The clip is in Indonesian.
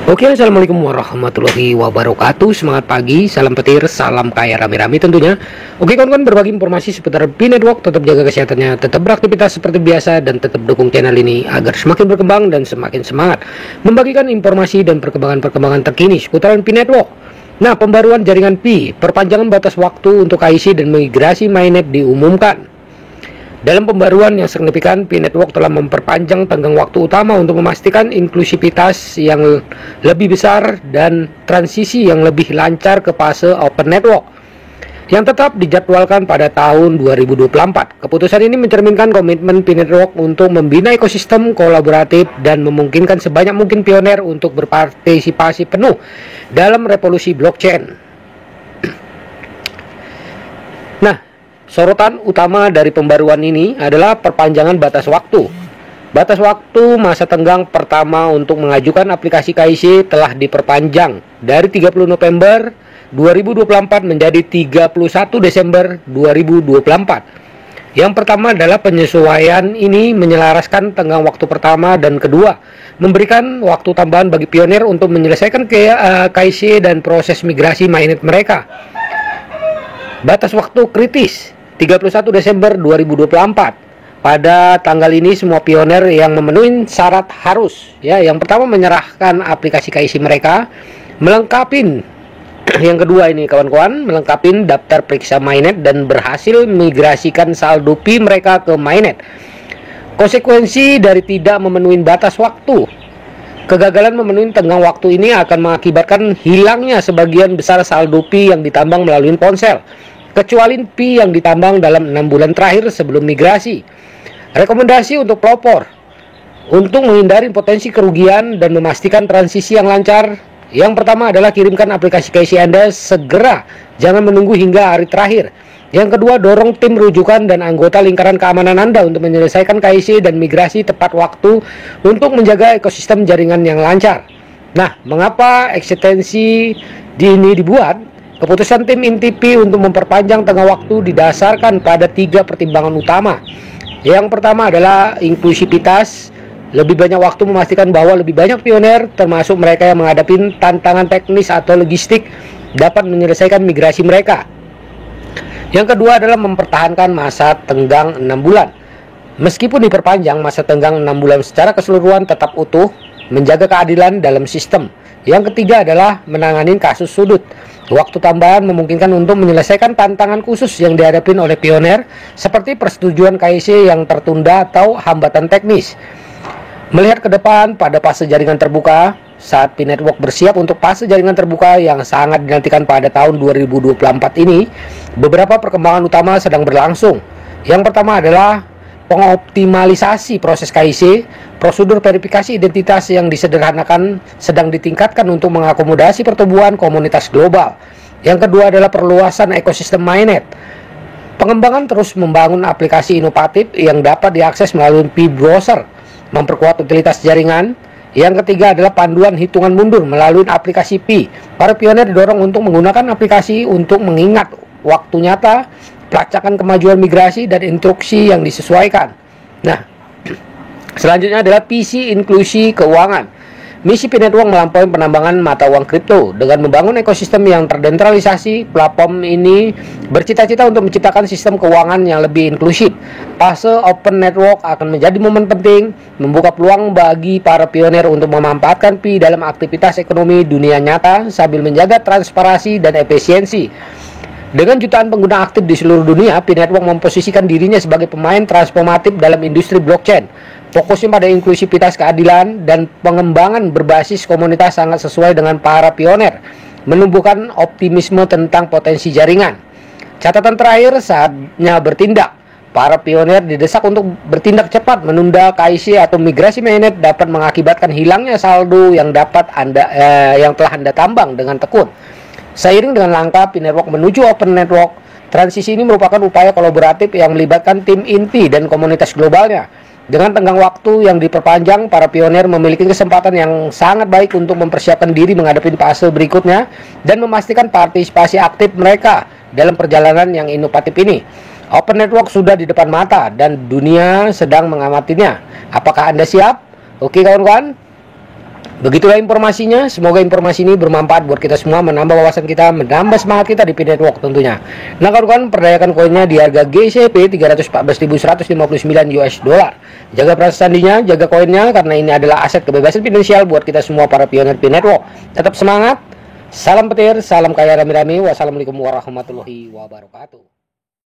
Oke, assalamualaikum warahmatullahi wabarakatuh. Semangat pagi, salam petir, salam kaya rame-rame tentunya. Oke kawan-kawan, berbagi informasi seputar Pi Network. Tetap jaga kesehatannya, tetap beraktivitas seperti biasa, dan tetap dukung channel ini agar semakin berkembang dan semakin semangat membagikan informasi dan perkembangan-perkembangan terkini seputaran Pi Network. Nah, pembaruan jaringan Pi, perpanjangan batas waktu untuk IC dan migrasi mainnet diumumkan. Dalam pembaruan yang signifikan, Pi Network telah memperpanjang tenggang waktu utama untuk memastikan inklusivitas yang lebih besar dan transisi yang lebih lancar ke fase Open Network yang tetap dijadwalkan pada tahun 2024. Keputusan ini mencerminkan komitmen Pi Network untuk membina ekosistem kolaboratif dan memungkinkan sebanyak mungkin pioner untuk berpartisipasi penuh dalam revolusi blockchain. Nah, sorotan utama dari pembaruan ini adalah perpanjangan batas waktu. Batas waktu masa tenggang pertama untuk mengajukan aplikasi KIC telah diperpanjang dari 30 November 2024 menjadi 31 Desember 2024. Yang pertama adalah penyesuaian ini menyelaraskan tenggang waktu pertama dan kedua, memberikan waktu tambahan bagi pionir untuk menyelesaikan KIC dan proses migrasi mainnet mereka. Batas waktu kritis 31 Desember 2024. Pada tanggal ini semua pioner yang memenuhi syarat harus yang pertama menyerahkan aplikasi KIC mereka, melengkapi yang kedua ini kawan-kawan, melengkapi daftar periksa mainnet dan berhasil migrasikan saldo Pi mereka ke mainnet. Konsekuensi dari tidak memenuhi batas waktu, kegagalan memenuhi tenggang waktu ini akan mengakibatkan hilangnya sebagian besar saldo Pi yang ditambang melalui ponsel, kecuali Pi yang ditambang dalam 6 bulan terakhir sebelum migrasi. Rekomendasi untuk pelopor untuk menghindari potensi kerugian dan memastikan transisi yang lancar, yang pertama adalah kirimkan aplikasi KIC Anda segera, jangan menunggu hingga hari terakhir. Yang kedua, dorong tim rujukan dan anggota lingkaran keamanan Anda untuk menyelesaikan KIC dan migrasi tepat waktu untuk menjaga ekosistem jaringan yang lancar. Nah, mengapa ekstensi ini dibuat? Keputusan tim inti Pi untuk memperpanjang tengah waktu didasarkan pada 3 pertimbangan utama. Yang pertama adalah inklusivitas. Lebih banyak waktu memastikan bahwa lebih banyak pioner, termasuk mereka yang menghadapi tantangan teknis atau logistik, dapat menyelesaikan migrasi mereka. Yang kedua adalah mempertahankan masa tenggang 6 bulan. Meskipun diperpanjang, masa tenggang 6 bulan secara keseluruhan tetap utuh, menjaga keadilan dalam sistem. Yang ketiga adalah menangani kasus sudut. Waktu tambahan memungkinkan untuk menyelesaikan tantangan khusus yang dihadapi oleh pioner, seperti persetujuan KIC yang tertunda atau hambatan teknis. Melihat ke depan pada fase jaringan terbuka, saat Pi Network bersiap untuk fase jaringan terbuka yang sangat dinantikan pada tahun 2024 ini, beberapa perkembangan utama sedang berlangsung. Yang pertama adalah pengoptimalisasi proses KIC. Prosedur verifikasi identitas yang disederhanakan sedang ditingkatkan untuk mengakomodasi pertumbuhan komunitas global. Yang kedua adalah perluasan ekosistem mainnet. Pengembangan terus membangun aplikasi inovatif yang dapat diakses melalui Pi Browser, memperkuat utilitas jaringan. Yang ketiga adalah panduan hitungan mundur melalui aplikasi Pi. Para pioner didorong untuk menggunakan aplikasi untuk mengingat waktu nyata, pelacakan kemajuan migrasi, dan instruksi yang disesuaikan. Nah, selanjutnya adalah PC inklusi keuangan. Misi Pi Network melampaui penambangan mata uang kripto. Dengan membangun ekosistem yang terdesentralisasi, platform ini bercita-cita untuk menciptakan sistem keuangan yang lebih inklusif. Fase Open Network akan menjadi momen penting, membuka peluang bagi para pioner untuk memanfaatkan Pi dalam aktivitas ekonomi dunia nyata sambil menjaga transparansi dan efisiensi. Dengan jutaan pengguna aktif di seluruh dunia, Pi Network memposisikan dirinya sebagai pemain transformatif dalam industri blockchain. Fokusnya pada inklusivitas, keadilan, dan pengembangan berbasis komunitas sangat sesuai dengan para pioner, menumbuhkan optimisme tentang potensi jaringan. Catatan terakhir, saatnya bertindak. Para pioner didesak untuk bertindak cepat. Menunda KIC atau migrasi mainnet dapat mengakibatkan hilangnya saldo yang yang telah Anda tambang dengan tekun. Seiring dengan langkah Pi Network menuju Open Network, transisi ini merupakan upaya kolaboratif yang melibatkan tim inti dan komunitas globalnya. Dengan tenggang waktu yang diperpanjang, para pionir memiliki kesempatan yang sangat baik untuk mempersiapkan diri menghadapi fase berikutnya dan memastikan partisipasi aktif mereka dalam perjalanan yang inovatif ini. Open Network sudah di depan mata dan dunia sedang mengamatinya. Apakah Anda siap? Oke kawan-kawan. Begitulah informasinya. Semoga informasi ini bermanfaat buat kita semua, menambah wawasan kita, menambah semangat kita di P-Network tentunya. Nah kawan-kawan, perdayakan koinnya di harga GCP 314.159 US dollar. Jaga sandinya, jaga koinnya, karena ini adalah aset kebebasan finansial buat kita semua para pionir P-Network. Tetap semangat, salam petir, salam kaya rame-rame. Wassalamualaikum warahmatullahi wabarakatuh.